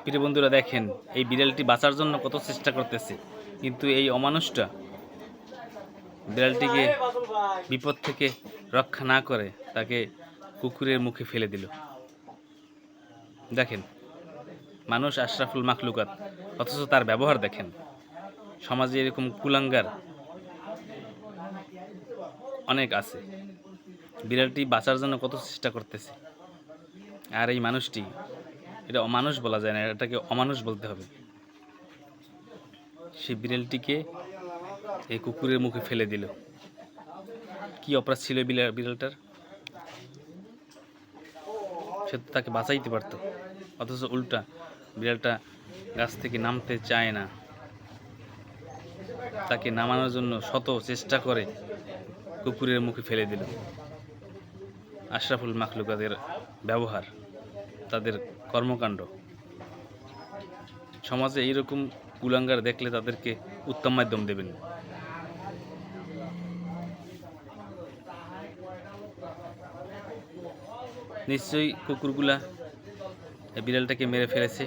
প্রিয় বন্ধুরা, দেখেন এই বিড়ালটি বাঁচার জন্য কত চেষ্টা করতেছে, কিন্তু এই অমানুষটা বিড়ালটিকে বিপদ থেকে রক্ষা না করে তাকে কুকুরের মুখে ফেলে দিল। দেখেন, মানুষ আশরাফুল মাখলুকাত, অথচ তার ব্যবহার দেখেন। সমাজে এরকম কুলাঙ্গার অনেক আছে। বিড়ালটি বাঁচার জন্য কত চেষ্টা করতেছে, আর এই মানুষটি, এটা অমানুষ বলা যায় না, এটাকে অমানুষ বলতে হবে। সে বিড়ালটিকে এই কুকুরের মুখে ফেলে দিল। কি অপরাধ ছিল বিড়ালটার? সে তো তাকে বাঁচাইতে পারতো, অথচ উল্টা বিড়ালটা গাছ থেকে নামতে চায় না, তাকে নামানোর জন্য শত চেষ্টা করে কুকুরের মুখে ফেলে দিল। আশরাফুল মাখলুকাতের ব্যবহার, তাদের কর্মকাণ্ড, সমাজে এইরকম কুলাঙ্গার দেখলে তাদেরকে উত্তম মাধ্যম দেবেন। নিশ্চয়ই কুকুরগুলা এই বিড়ালটাকে মেরে ফেলেছে।